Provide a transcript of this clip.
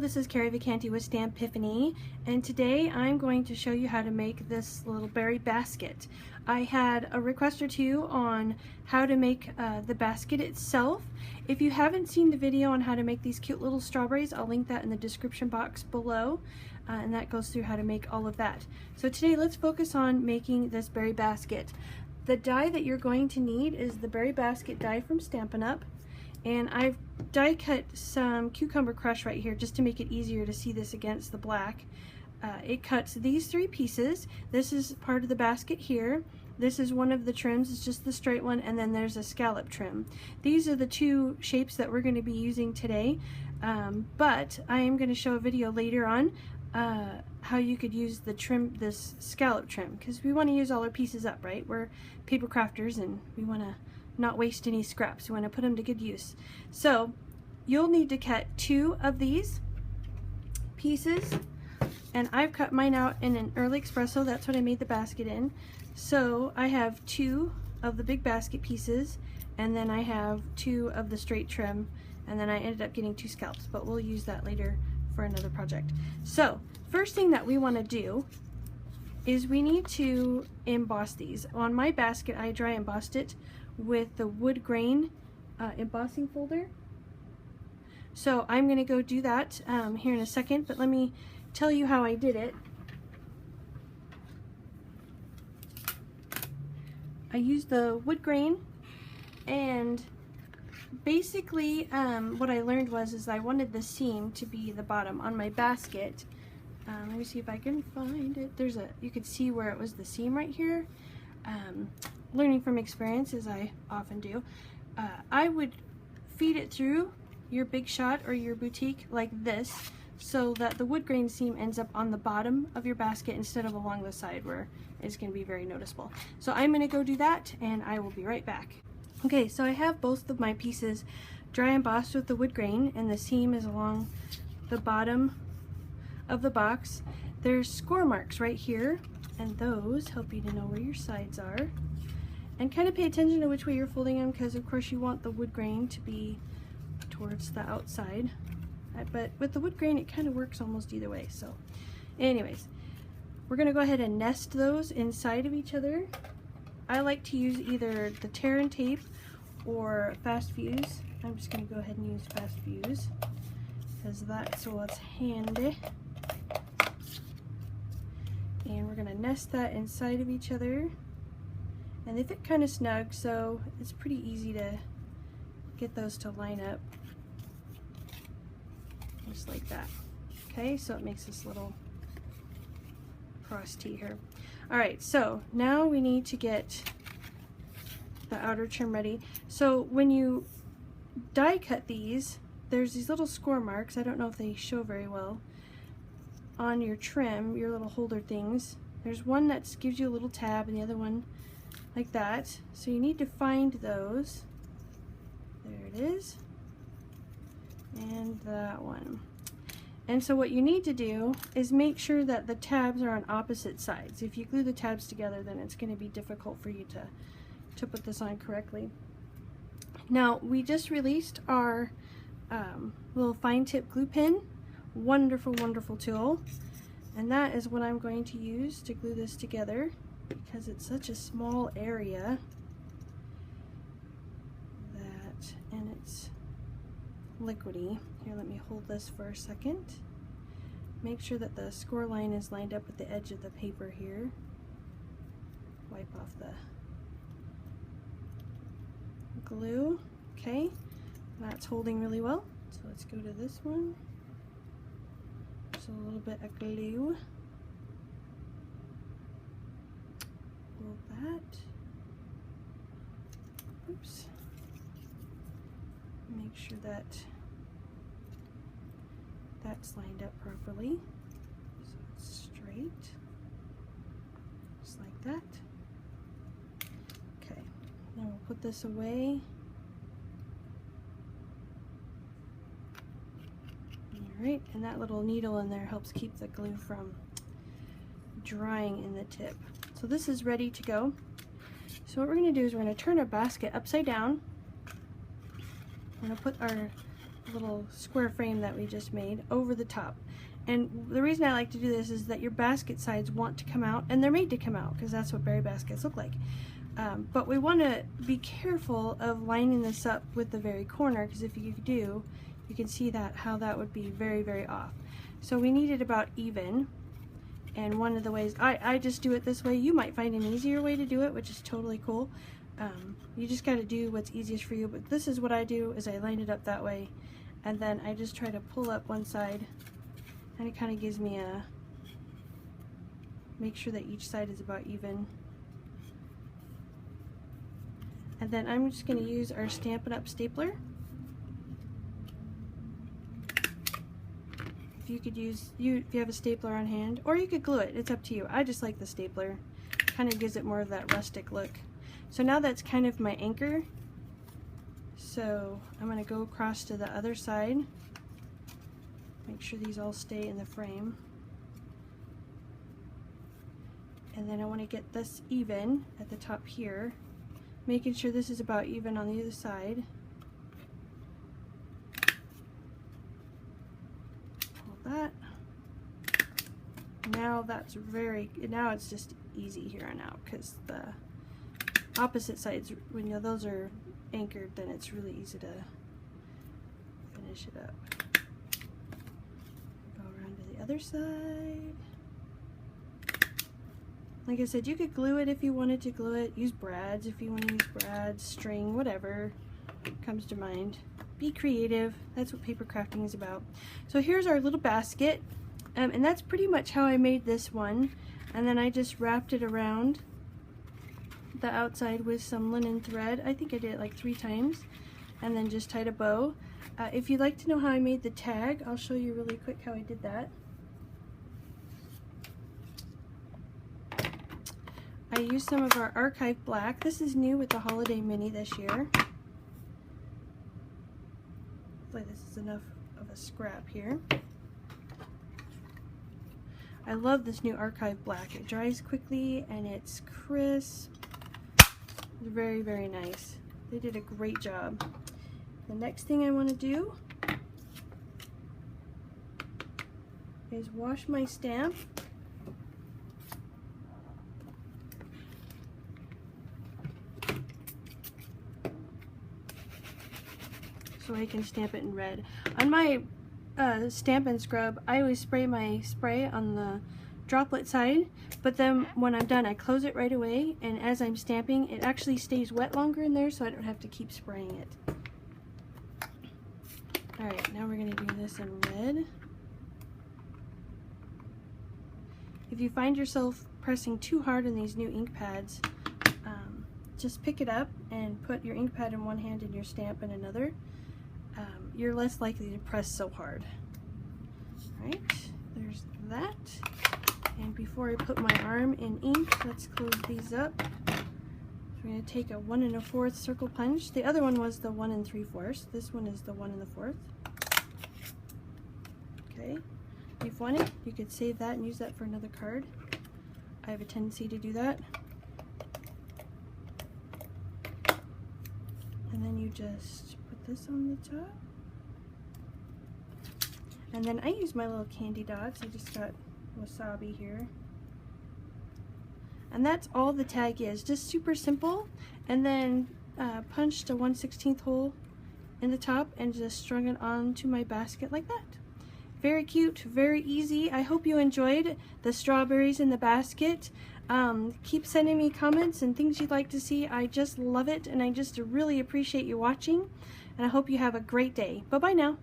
this is Carrie Vacanti with Stampiphany, and today I'm going to show you how to make this little berry basket. I had a request or two on how to make the basket itself. If you haven't seen the video on how to make these cute little strawberries, I'll link that in the description box below, and that goes through how to make all of that. So today let's focus on making this berry basket. The die that you're going to need is the berry basket die from Stampin' Up. And I've die cut some cucumber crush right here just to make it easier to see this against the black. It cuts these three pieces. This is part of the basket here. This is one of the trims, it's just the straight one, and then there's a scallop trim. These are the two shapes that we're going to be using today, but I am going to show a video later on how you could use the trim, this scallop trim, because we want to use all our pieces up, right? We're paper crafters and we want to not waste any scraps. We want to put them to good use. So you'll need to cut 2 of these pieces, and I've cut mine out in an early espresso. That's what I made the basket in. So I have 2 of the big basket pieces, and then I have 2 of the straight trim, and then I ended up getting 2 scallops, but we'll use that later for another project. So first thing that we want to do is we need to emboss these. On my basket I dry embossed it with the Woodgrain embossing folder. So I'm going to go do that here in a second, but let me tell you how I did it. I used the Woodgrain, and basically what I learned was I wanted the seam to be the bottom on my basket. Let me see if I can find it. There's a, you could see where it was the seam right here. Learning from experience, as I often do, I would feed it through your Big Shot or your boutique like this, so that the wood grain seam ends up on the bottom of your basket instead of along the side where it's going to be very noticeable. So I'm going to go do that, and I will be right back. Okay, so I have both of my pieces dry embossed with the wood grain, and the seam is along the bottom of the box. There's score marks right here, and those help you to know where your sides are. And kind of pay attention to which way you're folding them, because of course you want the wood grain to be towards the outside. But with the wood grain it kind of works almost either way. So anyways, we're going to go ahead and nest those inside of each other. I like to use either the tear and tape or fast fuse. I'm just going to go ahead and use fast fuse because that's what's handy. And we're going to nest that inside of each other. And they fit kind of snug, so it's pretty easy to get those to line up. Just like that. Okay, so it makes this little cross T here. Alright, so now we need to get the outer trim ready. So when you die cut these, there's these little score marks. I don't know if they show very well on your trim, your little holder things. There's one that gives you a little tab and the other one like that. So you need to find those. There it is. And that one. And so what you need to do is make sure that the tabs are on opposite sides. If you glue the tabs together, then it's going to be difficult for you to put this on correctly. Now, we just released our little fine tip glue pen. Wonderful, wonderful tool. And that is what I'm going to use to glue this together, because it's such a small area that, and it's liquidy. Here, let me hold this for a second. Make sure that the score line is lined up with the edge of the paper here. Wipe off the glue. Okay, that's holding really well. So let's go to this one. Just a little bit of glue. Hold that. Oops. Make sure that that's lined up properly, so it's straight, just like that. Okay, now we'll put this away. Alright, and that little needle in there helps keep the glue from drying in the tip. So this is ready to go. So what we're going to do is we're going to turn our basket upside down. We're going to put our little square frame that we just made over the top. And the reason I like to do this is that your basket sides want to come out, and they're made to come out because that's what berry baskets look like. But we want to be careful of lining this up with the very corner, because if you do, you can see that how that would be very, very off. So we need it about even. And one of the ways, I just do it this way. You might find an easier way to do it, which is totally cool. You just got to do what's easiest for you, but this is what I do, is I line it up that way, and then I just try to pull up one side, and it kind of gives me a, make sure that each side is about even. And then I'm just going to use our Stampin' Up stapler. If you could use, if you have a stapler on hand, or you could glue it, it's up to you. I just like the stapler. Kind of gives it more of that rustic look. So now that's kind of my anchor. So I'm going to go across to the other side. Make sure these all stay in the frame. And then I want to get this even at the top here. Making sure this is about even on the other side. Pull that. Now that's now it's just easy here on out, because the opposite sides, when those are anchored, then it's really easy to finish it up. Go around to the other side. Like I said, you could glue it if you wanted to glue it. Use brads if you want to use brads, string, whatever comes to mind. Be creative. That's what paper crafting is about. So here's our little basket, and that's pretty much how I made this one. And then I just wrapped it around the outside with some linen thread. I think I did it like 3 times, and then just tied a bow. If you'd like to know how I made the tag, I'll show you really quick how I did that. I used some of our Archive Black. This is new with the Holiday Mini this year. Hopefully this is enough of a scrap here. I love this new Archive Black. It dries quickly and it's crisp. It's very, very nice. They did a great job. The next thing I want to do is wash my stamp. So I can stamp it in red. On my Stampin' Scrub, I always spray my spray on the droplet side, but then when I'm done I close it right away, and as I'm stamping it actually stays wet longer in there, so I don't have to keep spraying it. Alright, now we're going to do this in red. If you find yourself pressing too hard on these new ink pads, just pick it up and put your ink pad in one hand and your stamp in another. You're less likely to press so hard. Alright, there's that. And before I put my arm in ink, let's close these up. So we're going to take a 1 1/4 circle punch. The other one was the 1 3/4. This one is the 1 1/4. Okay, if you've won it, you could save that and use that for another card. I have a tendency to do that. And then you just put this on the top. And then I use my little candy dots. I just got wasabi here. And that's all the tag is. Just super simple. And then punched a 1/16 hole in the top and just strung it onto my basket like that. Very cute, very easy. I hope you enjoyed the strawberries in the basket. Keep sending me comments and things you'd like to see. I just love it, and I just really appreciate you watching. And I hope you have a great day. Bye-bye now.